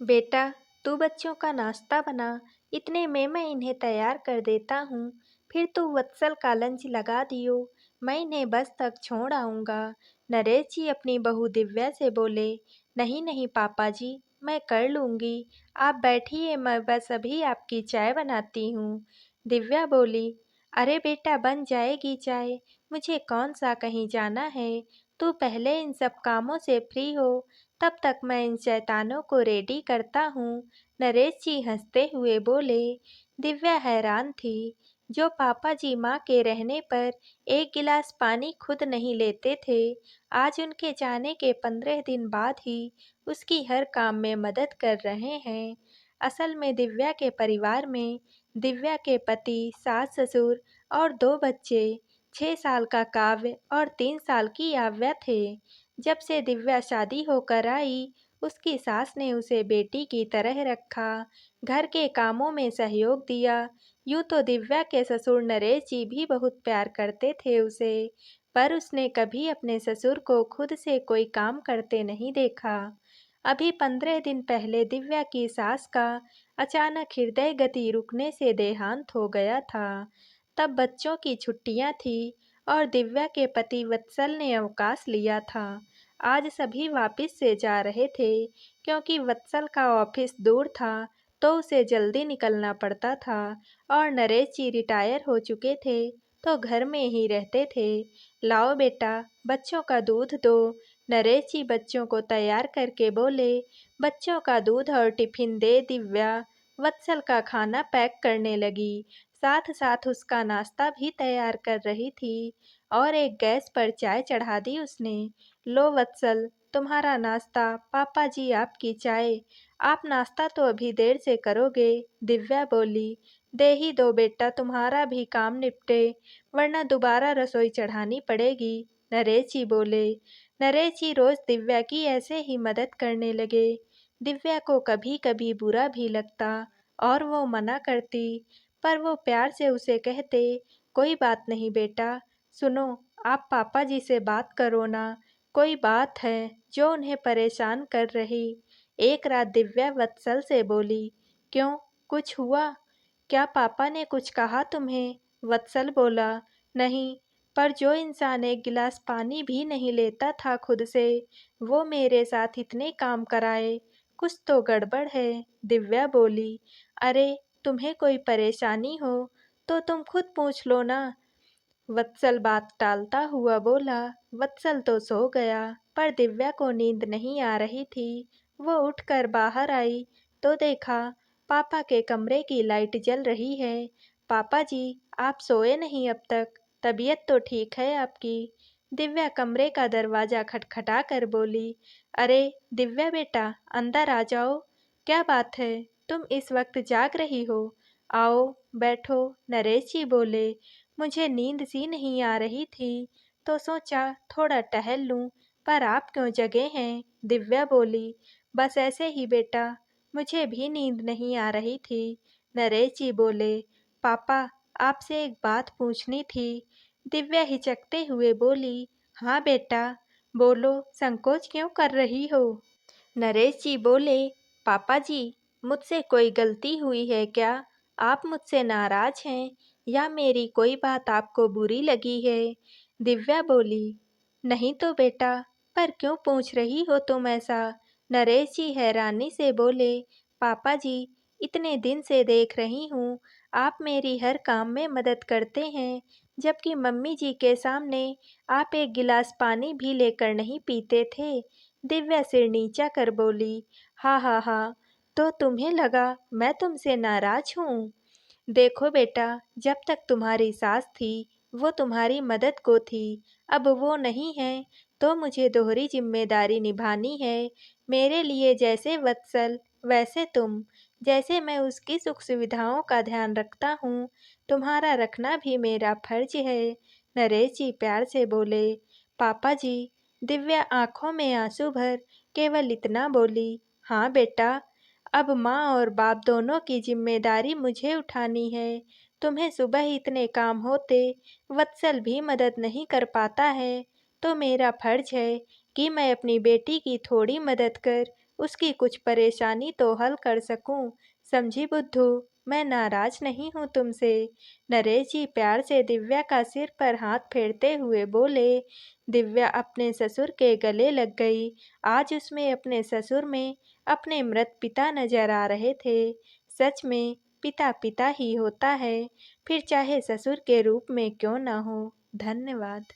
बेटा, तू बच्चों का नाश्ता बना, इतने में मैं इन्हें तैयार कर देता हूँ। फिर तू वत्सल का लंच लगा दियो, मैं इन्हें बस तक छोड़ आऊँगा। नरेश जी अपनी बहू दिव्या से बोले। नहीं नहीं पापा जी, मैं कर लूँगी, आप बैठिए, मैं बस अभी आपकी चाय बनाती हूँ। दिव्या बोली। अरे बेटा, बन जाएगी चाय, मुझे कौन सा कहीं जाना है। तू पहले इन सब कामों से फ्री हो, तब तक मैं इन शैतानों को रेडी करता हूँ। नरेश जी हंसते हुए बोले। दिव्या हैरान थी। जो पापा जी माँ के रहने पर एक गिलास पानी खुद नहीं लेते थे, आज उनके जाने के 15 दिन बाद ही उसकी हर काम में मदद कर रहे हैं। असल में दिव्या के परिवार में दिव्या के पति, सास ससुर और 2 बच्चे, 6 साल का काव्य और 3 साल की आव्या थे। जब से दिव्या शादी होकर आई, उसकी सास ने उसे बेटी की तरह रखा, घर के कामों में सहयोग दिया। यूँ तो दिव्या के ससुर नरेश जी भी बहुत प्यार करते थे उसे, पर उसने कभी अपने ससुर को खुद से कोई काम करते नहीं देखा। अभी 15 दिन पहले दिव्या की सास का अचानक हृदय गति रुकने से देहांत हो गया था। तब बच्चों की छुट्टियां थी और दिव्या के पति वत्सल ने अवकाश लिया था। आज सभी वापिस से जा रहे थे, क्योंकि वत्सल का ऑफिस दूर था तो उसे जल्दी निकलना पड़ता था, और नरेश जी रिटायर हो चुके थे तो घर में ही रहते थे। लाओ बेटा, बच्चों का दूध दो। नरेश जी बच्चों को तैयार करके बोले। बच्चों का दूध और टिफिन दे दिव्या वत्सल का खाना पैक करने लगी, साथ साथ उसका नाश्ता भी तैयार कर रही थी, और एक गैस पर चाय चढ़ा दी उसने। लो वत्सल, तुम्हारा नाश्ता, पापा जी आपकी चाय। आप नाश्ता तो अभी देर से करोगे, दिव्या बोली। दे ही दो बेटा, तुम्हारा भी काम निपटे, वरना दोबारा रसोई चढ़ानी पड़ेगी, नरेश जी बोले। नरेश जी रोज दिव्या की ऐसे ही मदद करने लगे। दिव्या को कभी कभी बुरा भी लगता और वो मना करती, पर वो प्यार से उसे कहते, कोई बात नहीं बेटा, सुनो, आप पापा जी से बात करो ना, कोई बात है जो उन्हें परेशान कर रही। एक रात दिव्या वत्सल से बोली। क्यों, कुछ हुआ? क्या पापा ने कुछ कहा तुम्हें? वत्सल बोला। नहीं, पर जो इंसान एक गिलास पानी भी नहीं लेता था खुद से, वो मेरे साथ इतने काम कराए, कुछ तो गड़बड़ है, दिव्या बोली। अरे, तुम्हें कोई परेशानी हो तो तुम खुद पूछ लो ना, वत्सल बात टालता हुआ बोला। वत्सल तो सो गया, पर दिव्या को नींद नहीं आ रही थी। वो उठकर बाहर आई तो देखा पापा के कमरे की लाइट जल रही है। पापा जी, आप सोए नहीं अब तक? तबीयत तो ठीक है आपकी? दिव्या कमरे का दरवाजा खटखटा कर बोली। अरे दिव्या बेटा, अंदर आ जाओ। क्या बात है, तुम इस वक्त जाग रही हो? आओ बैठो, नरेश जी बोले। मुझे नींद सी नहीं आ रही थी, तो सोचा थोड़ा टहल लूं, पर आप क्यों जगे हैं? दिव्या बोली। बस ऐसे ही बेटा, मुझे भी नींद नहीं आ रही थी, नरेश जी बोले। पापा, आपसे एक बात पूछनी थी, दिव्या हिचकते हुए बोली। हाँ बेटा, बोलो, संकोच क्यों कर रही हो? नरेश जी बोले। पापा जी, मुझसे कोई गलती हुई है क्या? आप मुझसे नाराज हैं या मेरी कोई बात आपको बुरी लगी है? दिव्या बोली। नहीं तो बेटा, पर क्यों पूछ रही हो तुम ऐसा? नरेश जी हैरानी से बोले। पापा जी, इतने दिन से देख रही हूँ, आप मेरी हर काम में मदद करते हैं, जबकि मम्मी जी के सामने आप एक गिलास पानी भी लेकर नहीं पीते थे। दिव्या सिर नीचा कर बोली। हाँ हाँ हाँ, तो तुम्हें लगा मैं तुमसे नाराज हूँ? देखो बेटा, जब तक तुम्हारी सास थी वो तुम्हारी मदद को थी, अब वो नहीं है तो मुझे दोहरी जिम्मेदारी निभानी है। मेरे लिए जैसे वत्सल वैसे तुम, जैसे मैं उसकी सुख सुविधाओं का ध्यान रखता हूँ, तुम्हारा रखना भी मेरा फर्ज है, नरेश जी प्यार से बोले। पापा जी, दिव्या आंखों में आंसू भर केवल इतना बोली। हाँ बेटा, अब माँ और बाप दोनों की जिम्मेदारी मुझे उठानी है। तुम्हें सुबह इतने काम होते, वत्सल भी मदद नहीं कर पाता है, तो मेरा फर्ज है कि मैं अपनी बेटी की थोड़ी मदद कर उसकी कुछ परेशानी तो हल कर सकूं। समझी बुद्धू, मैं नाराज नहीं हूँ तुमसे। नरेश जी प्यार से दिव्या का सिर पर हाथ फेरते हुए बोले। दिव्या अपने ससुर के गले लग गई। आज उसमें अपने ससुर में अपने मृत पिता नजर आ रहे थे। सच में पिता पिता ही होता है, फिर चाहे ससुर के रूप में क्यों न हो। धन्यवाद।